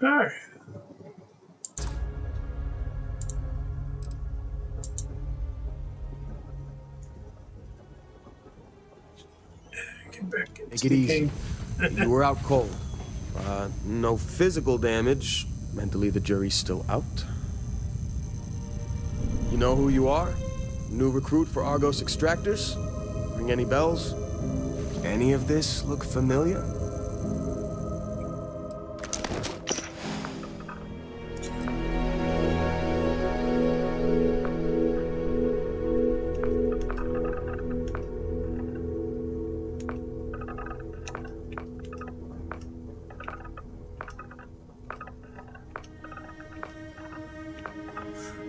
Alright. Get back into Take it the easy. game. You were out cold. No physical damage. Mentally, the jury's still out. You know who you are? New recruit for Argos Extractors? Ring any bells? Any of this look familiar?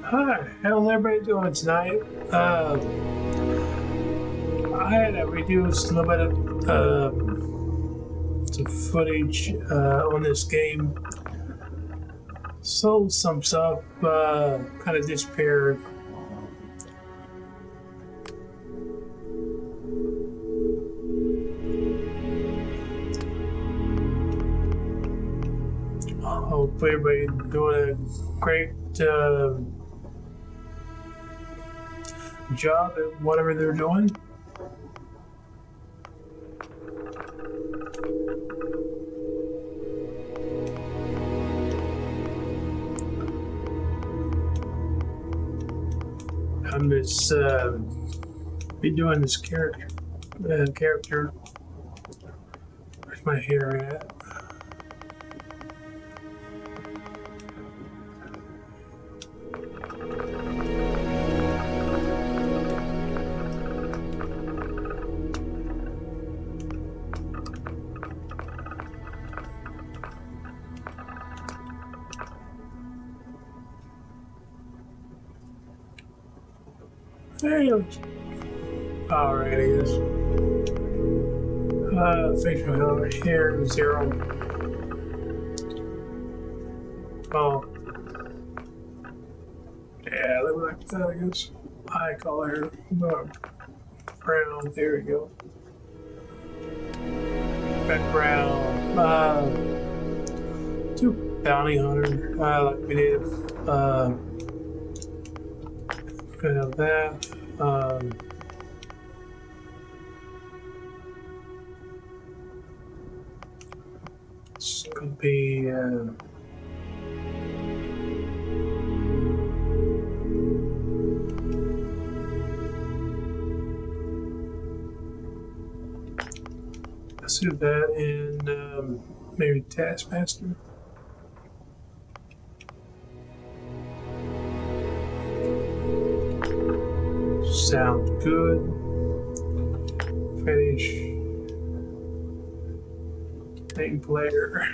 Hi, how's everybody doing tonight? I had reduced a little bit of some footage on this game. So some stuff kind of disappeared. Hope everybody doing a great job at whatever they're doing. I'm just be doing this character. Where's my hair at? There you go. Alright, it is. Facial hair here, 0. Oh. Yeah, look like that, I guess. Eye color. Brown, there we go. Background. 2 bounty hunter. Like we did. Good of that. It's gonna be let's do that in maybe Taskmaster. Sounds good. Finish. Main player.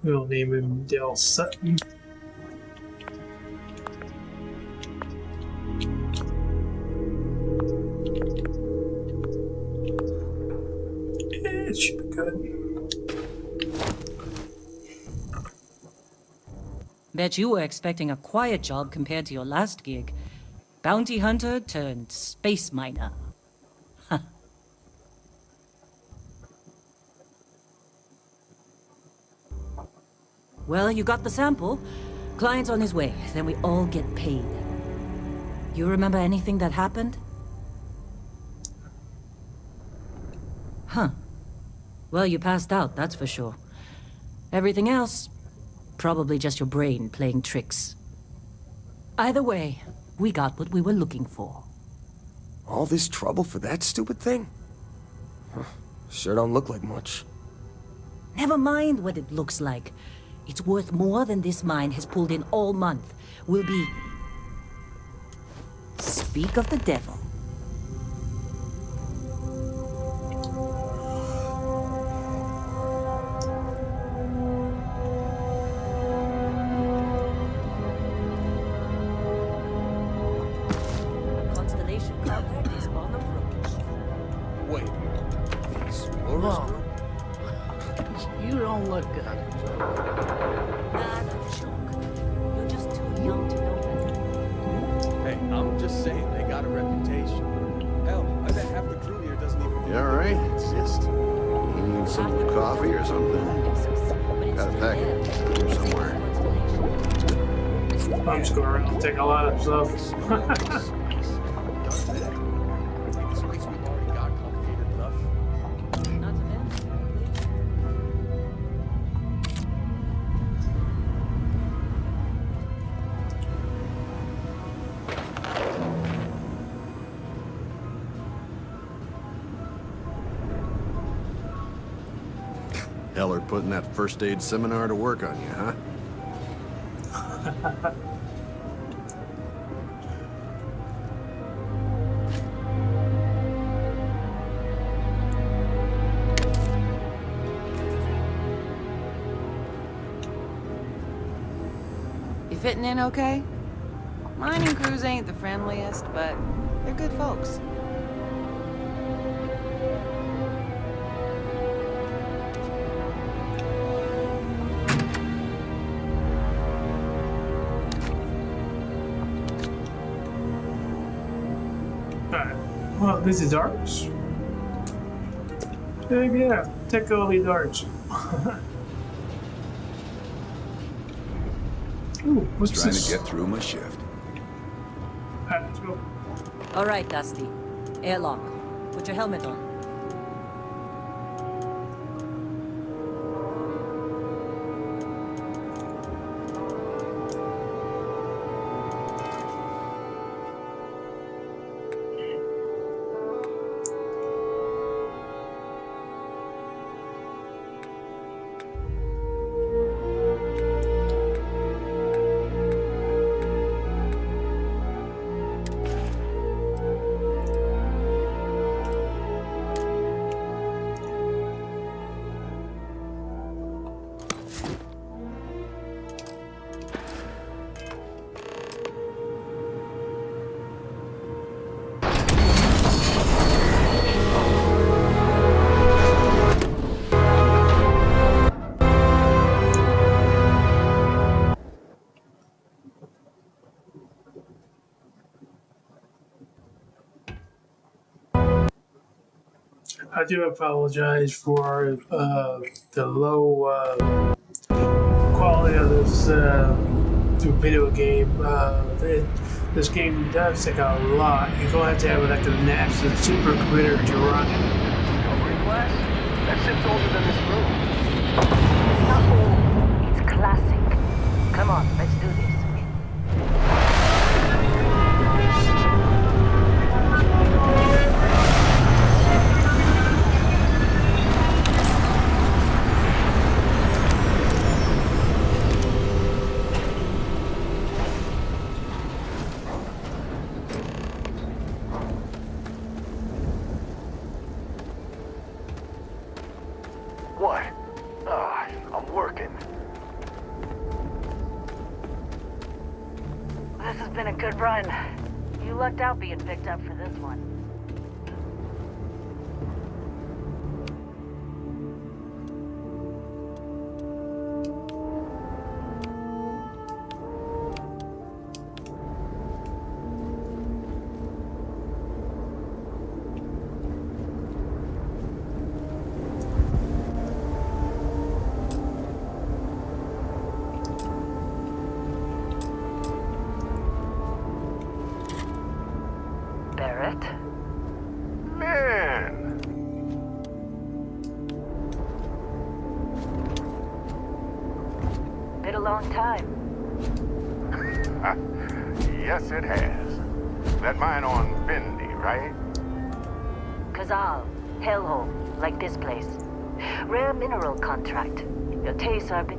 We'll name him Del Sutton. It should be good. Bet you were expecting a quiet job compared to your last gig. Bounty hunter turned space miner. Huh. Well, you got the sample. Client's on his way, then we all get paid. You remember anything that happened? Huh. Well, you passed out, that's for sure. Everything else, probably just your brain playing tricks. Either way, we got what we were looking for. All this trouble for that stupid thing? Huh. Sure don't look like much. Never mind what it looks like. It's worth more than this mine has pulled in all month. We'll be... Speak of the devil. Constellation contact is on approach. Wait. These Laura's group? You don't look good. Not a joke. You're just too young to know better. Hey, I'm just saying they got a reputation. Hell, I bet half the crew here doesn't even... You all right? Exist. Need some coffee or something? Got a pack here somewhere. I'm just going around and take a lot of stuff. This place we've already got complicated enough. Not to them. Heller putting that first aid seminar to work on you, huh? You fitting in okay? Mining crews ain't the friendliest, but they're good folks. Alright. Well, this is darts. Yeah, take all the darts. Ooh, what's Trying this? to get through my shift. Alright, let's go. All right, Dusty. Airlock. Put your helmet on. I do apologize for the low quality of this video game. This game does take a lot. You're going to have to have like an absolute supercomputer to run it. Over in class? That ship's older than this room. It's not old. It's classic. Come on, let's do this. What? I'm working. This has been a good run. You lucked out being picked up for this one. Barrett? Man! Been a long time. Yes, it has. That mine on Bendy, right? Kazal, hellhole, like this place. Rare mineral contract. Your tastes are bit...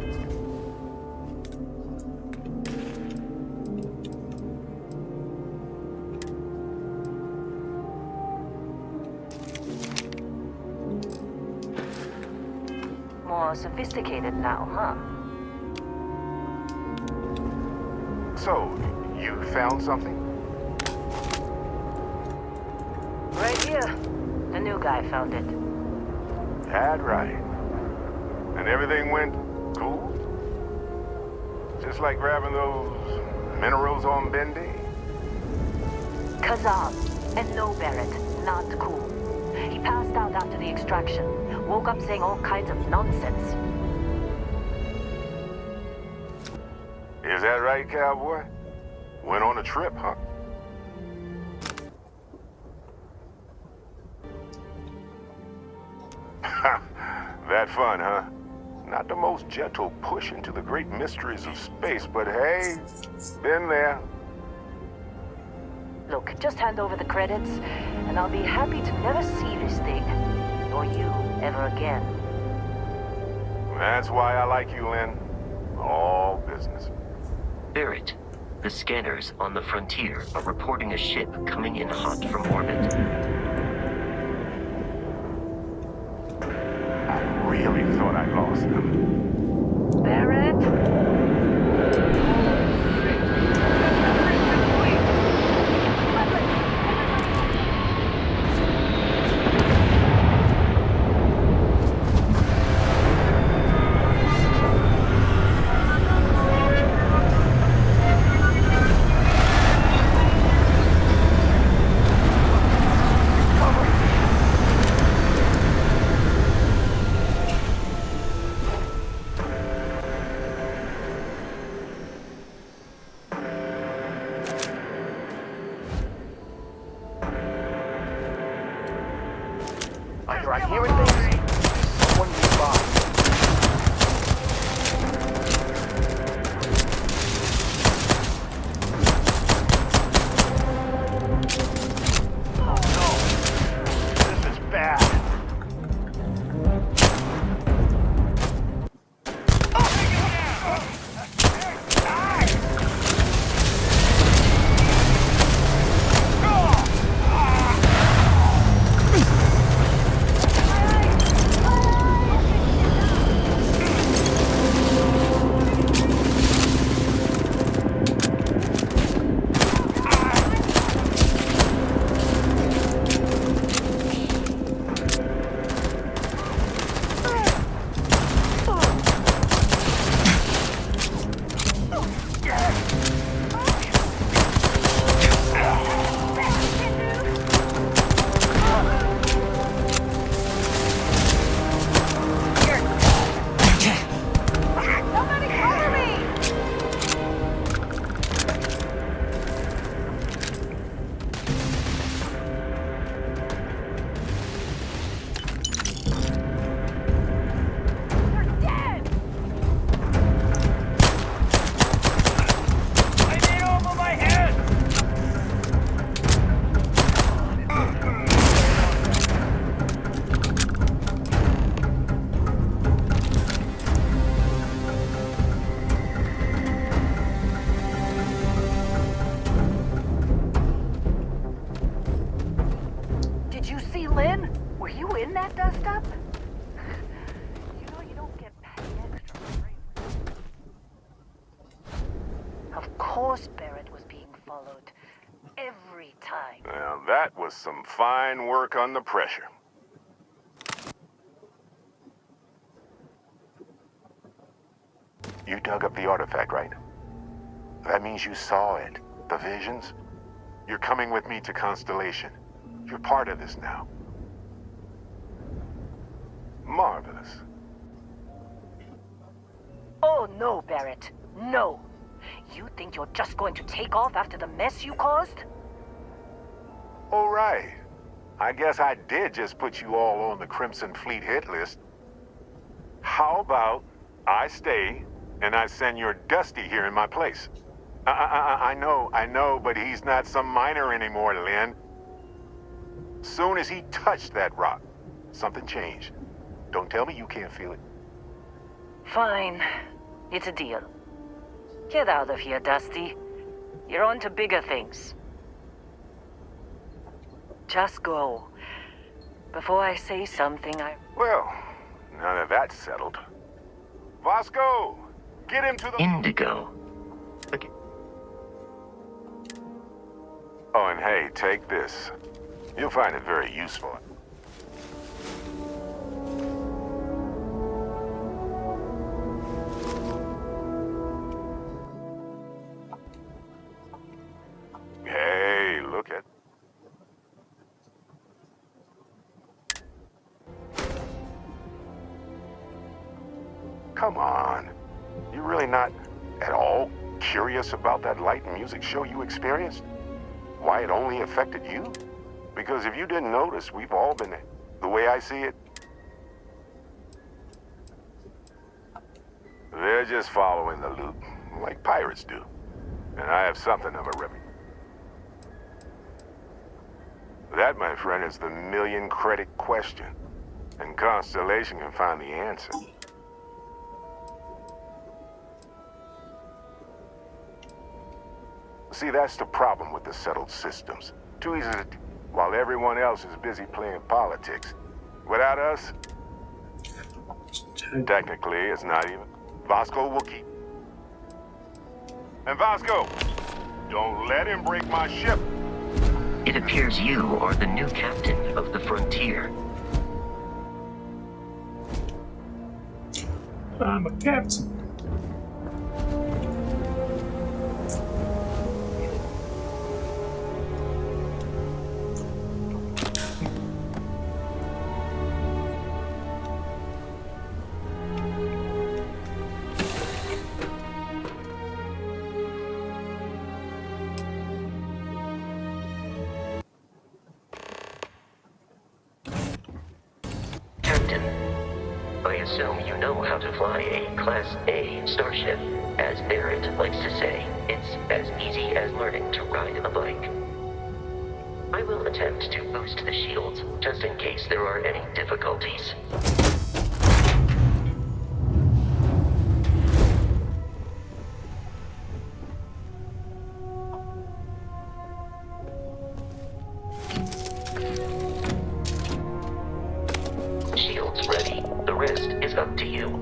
more sophisticated now, huh? So, you found something? Right here. The new guy found it. That right. And everything went cool? Just like grabbing those minerals on Bendy? Kazal, and no Barrett, not cool. He passed out after the extraction. Woke up saying all kinds of nonsense. Is that right, cowboy? Went on a trip, huh? That fun, huh? Not the most gentle push into the great mysteries of space, but hey, been there. Look, just hand over the credits, and I'll be happy to never see this thing, or you, ever again. That's why I like you, Lynn. All business. Barrett, the scanners on the frontier are reporting a ship coming in hot from orbit. I really thought I lost them. Barrett? Either I'm hearing things, someone nearby. Oh no! This is bad. Did you see Lynn? Were you in that dust-up? You know you don't get paid extra for brain. Of course Barrett was being followed. Every time. Now that was some fine work under pressure. You dug up the artifact, right? That means you saw it. The visions? You're coming with me to Constellation. You're part of this now. Marvelous. Oh no, Barrett. No. You think you're just going to take off after the mess you caused? All right. I guess I did just put you all on the Crimson Fleet hit list. How about I stay and I send your Dusty here in my place? I know, but he's not some miner anymore, Lynn. Soon as he touched that rock, something changed. Don't tell me you can't feel it. Fine. It's a deal. Get out of here, Dusty. You're on to bigger things. Just go. Before I say something, Well, now that that's settled. Vasco, get him to the... Indigo. Okay. Oh, and hey, take this. You'll find it very useful. Hey, look at... Come on. You're really not at all curious about that light and music show you experienced? Why it only affected you? Because if you didn't notice, we've all been there. The way I see it, they're just following the loot, like pirates do. And I have something of a remedy. That, my friend, is the million-credit question. And Constellation can find the answer. See, that's the problem with the settled systems. Too easy to do, while everyone else is busy playing politics. Without us, technically, it's not even. Vasco will keep. And Vasco, don't let him break my ship. It appears you are the new captain of the Frontier. I'm a captain. Captain, I assume you know how to fly a Class A starship. As Barrett likes to say, it's as easy as learning to ride a bike. I will attempt to boost the shields, just in case there are any difficulties. Shields ready. The rest is up to you.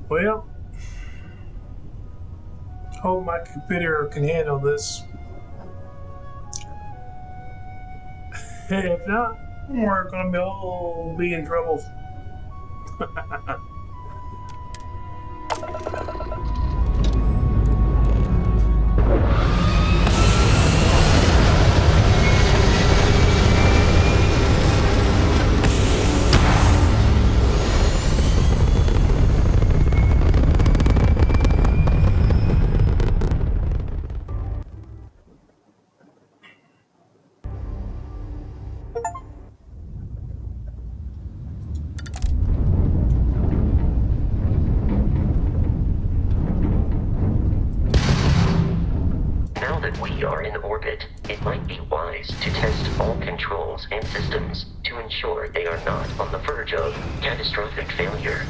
Well, hope my computer can handle this. If not, we're gonna be in trouble. Now that we are in orbit, it might be wise to test all controls and systems to ensure they are not on the verge of catastrophic failure.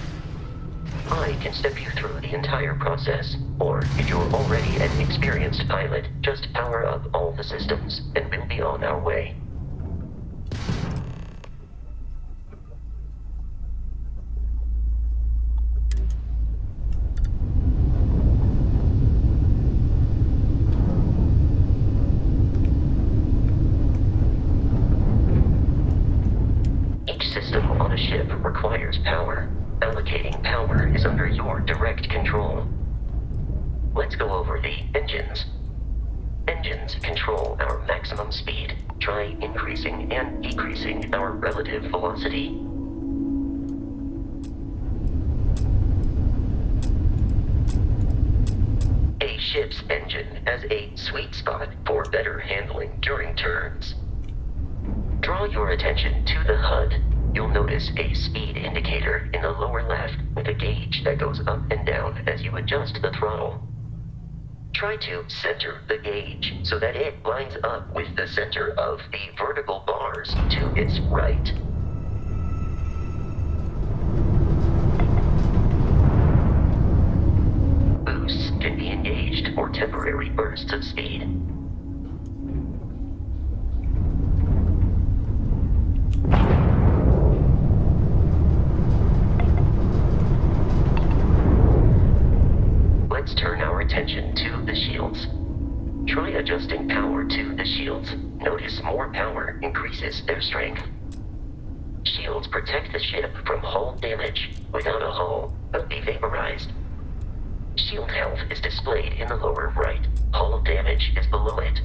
I can step you through the entire process, or if you're already an experienced pilot, just power up all the systems, and we'll be on our way. Each system on a ship requires power. Allocating power is under your direct control. Let's go over the engines. Engines control our maximum speed. Try increasing and decreasing our relative velocity. A ship's engine has a sweet spot for better handling during turns. Draw your attention to the HUD. You'll notice a speed indicator in the lower left with a gauge that goes up and down as you adjust the throttle. Try to center the gauge so that it lines up with the center of the vertical bars to its right. Boosts can be engaged for temporary bursts of speed. Let's turn our attention to the shields. Try adjusting power to the shields. Notice more power increases their strength. Shields protect the ship from hull damage. Without a hull, they'll be vaporized. Shield health is displayed in the lower right. Hull damage is below it.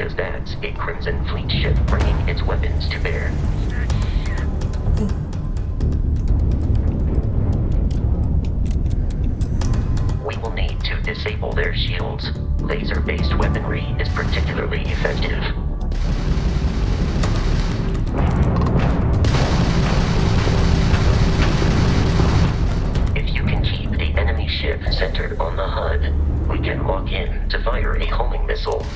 because that's a Crimson Fleet ship bringing its weapons to bear. We will need to disable their shields. Laser-based weaponry is particularly effective. If you can keep the enemy ship centered on the HUD, we can lock in to fire a homing missile.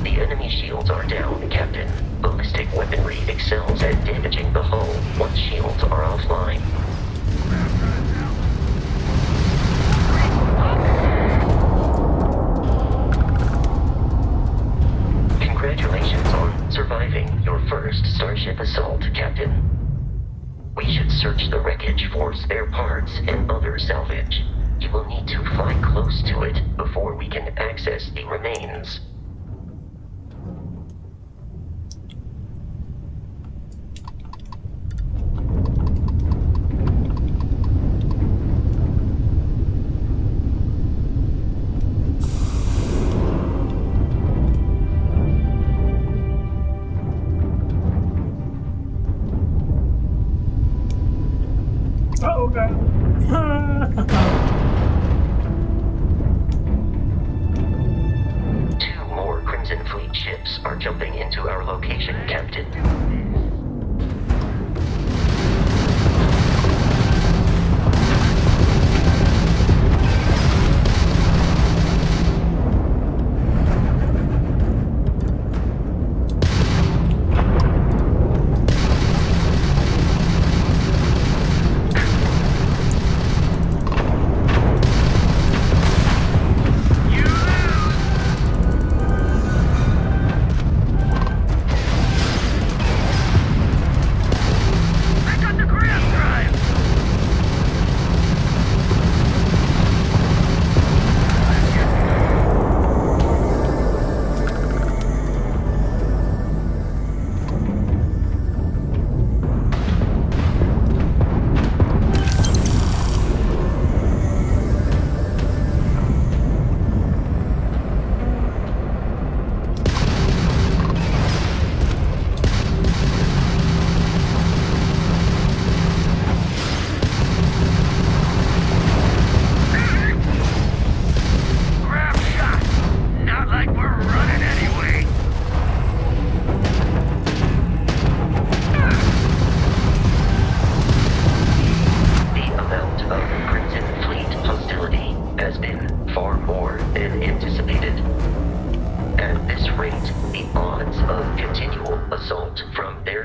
The enemy shields are down, Captain. Ballistic weaponry excels at damaging the hull once shields are offline. Congratulations on surviving your first Starship assault, Captain. We should search the wreckage for spare parts and other salvage. You will need to fly close to it before we can access the remains. Oh, God. Two more Crimson Fleet ships are jumping into our location, Captain.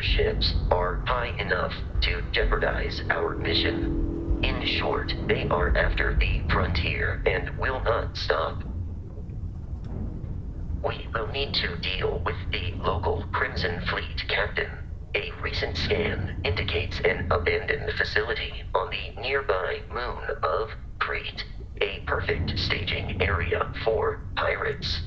Ships are high enough to jeopardize our mission. In short, they are after the frontier and will not stop. We will need to deal with the local Crimson Fleet captain. A recent scan indicates an abandoned facility on the nearby moon of Crete, a perfect staging area for pirates.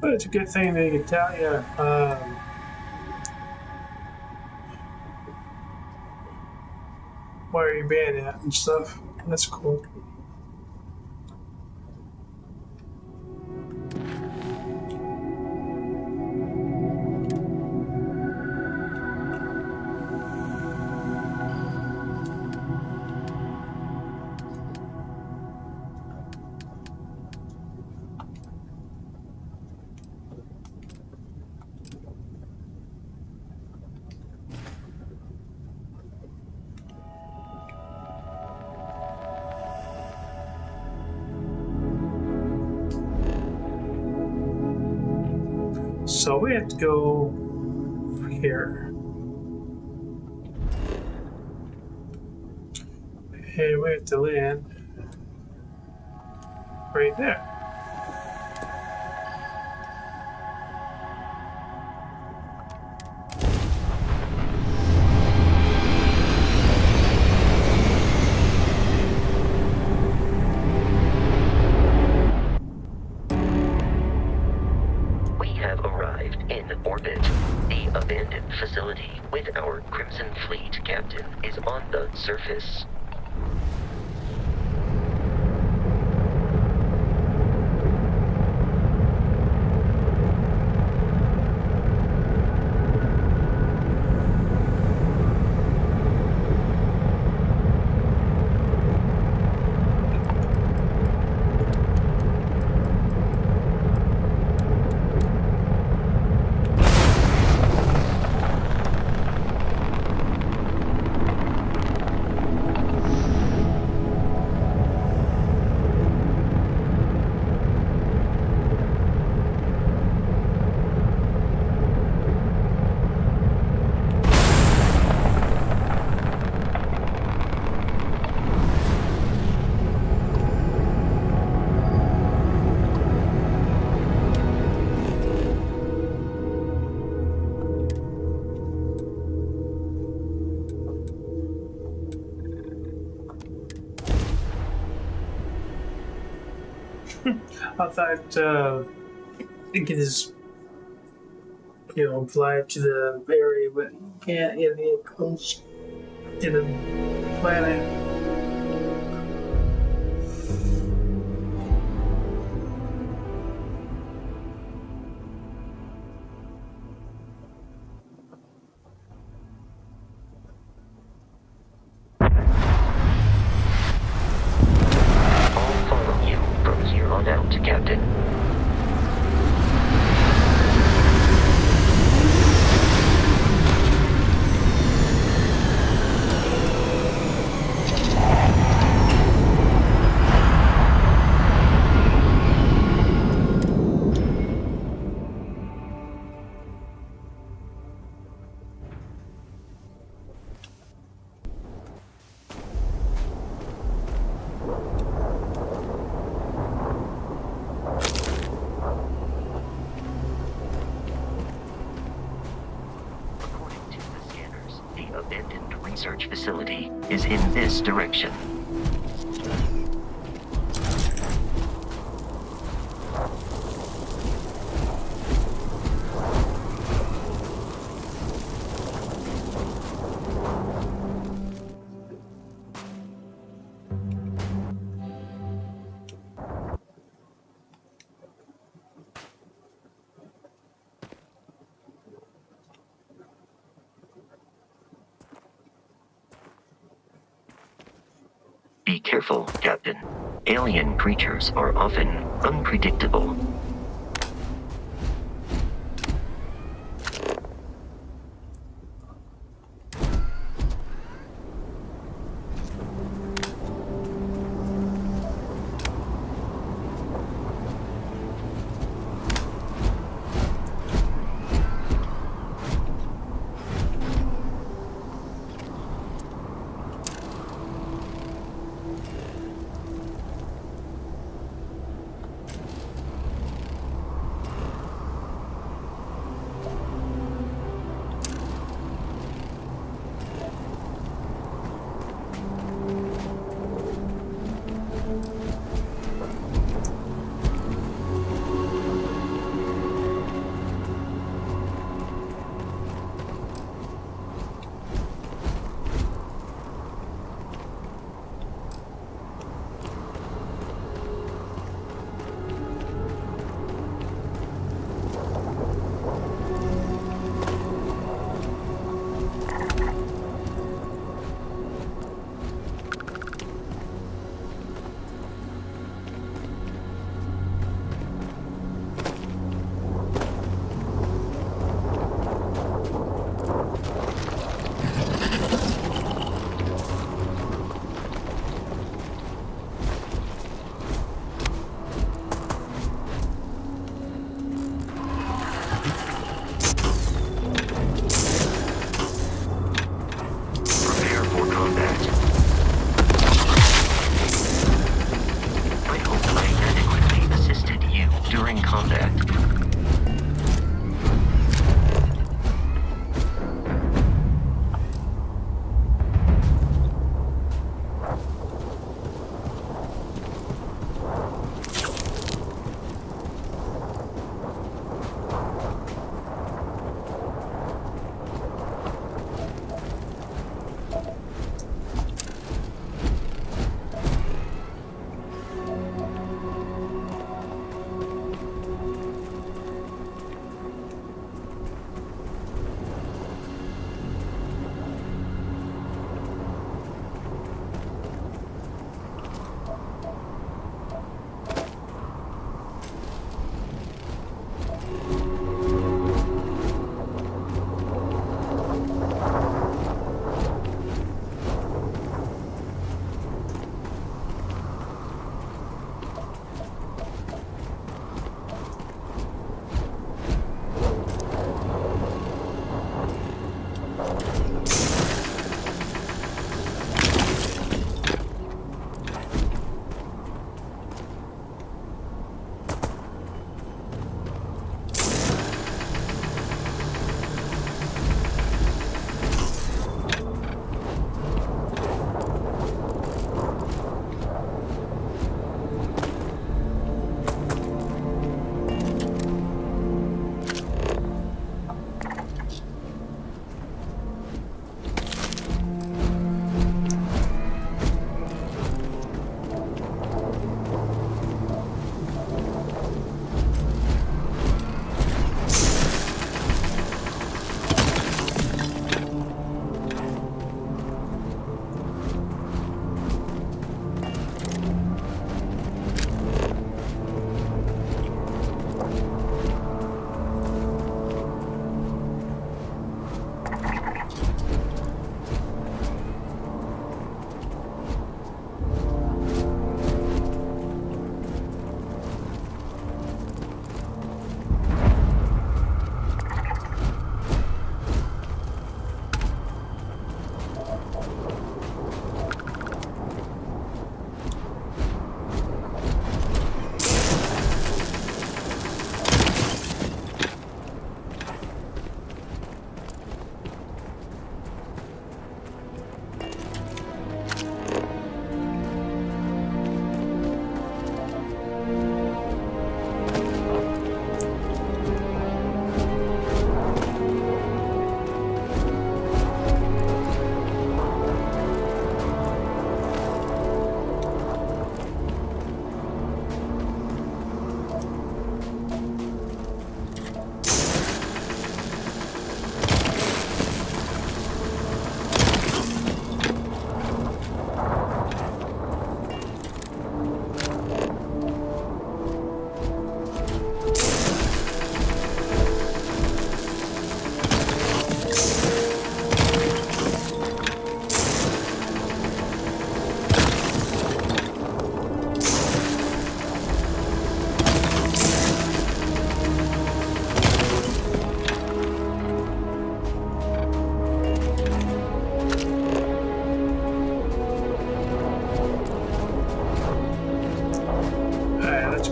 But it's a good thing they can tell you where you're being at and stuff. That's cool. So we have to go here. And we have to land right there. We have arrived in orbit. The abandoned facility with our Crimson Fleet captain is on the surface. I thought it could just, fly to the area, but you can't. It comes to the planet. I'll follow you from here on out, Captain. According to the scanners, the abandoned research facility is in this direction. Be careful, Captain. Alien creatures are often unpredictable.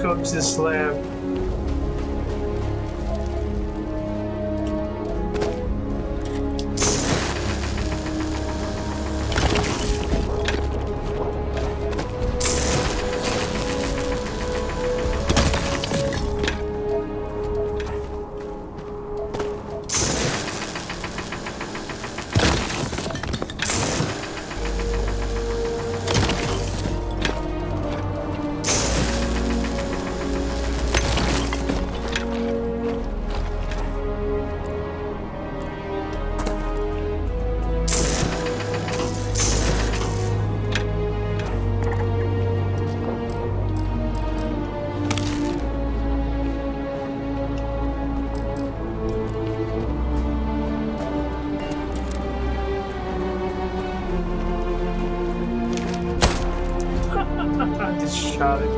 Go up to the slab. I just shot it.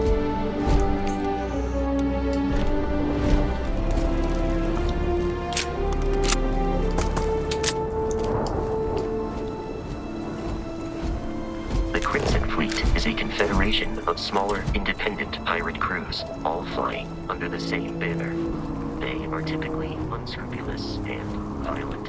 The Crimson Fleet is a confederation of smaller, independent pirate crews, all flying under the same banner. They are typically unscrupulous and violent.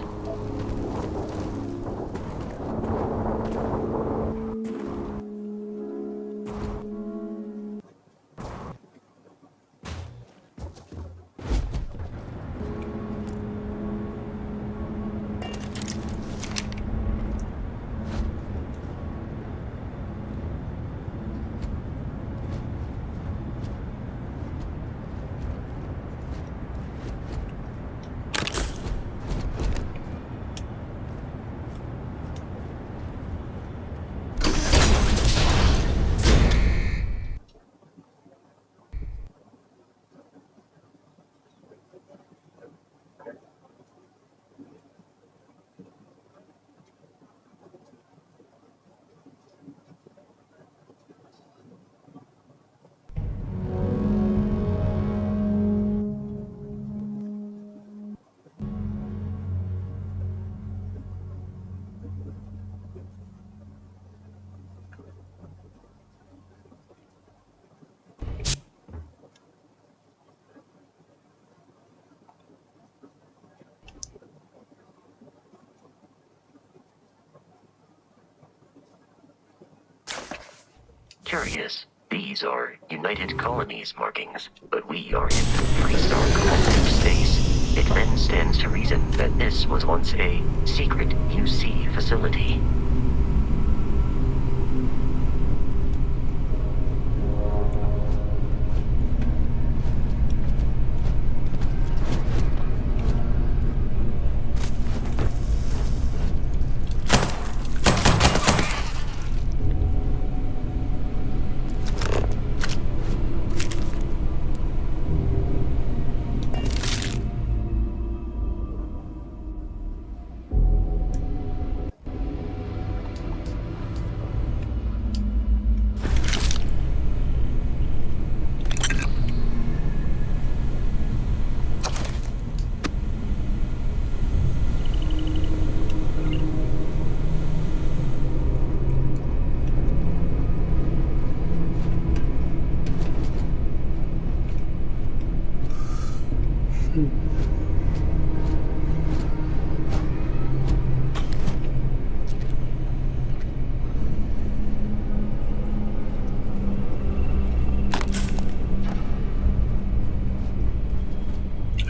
Curious. These are United Colonies markings, but we are in three-star collective space. It then stands to reason that this was once a secret UC facility.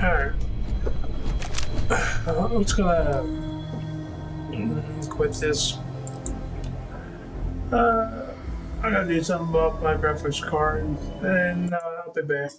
Alright. I'm just gonna quit this. I gotta do something about my graphics card, and I'll be back.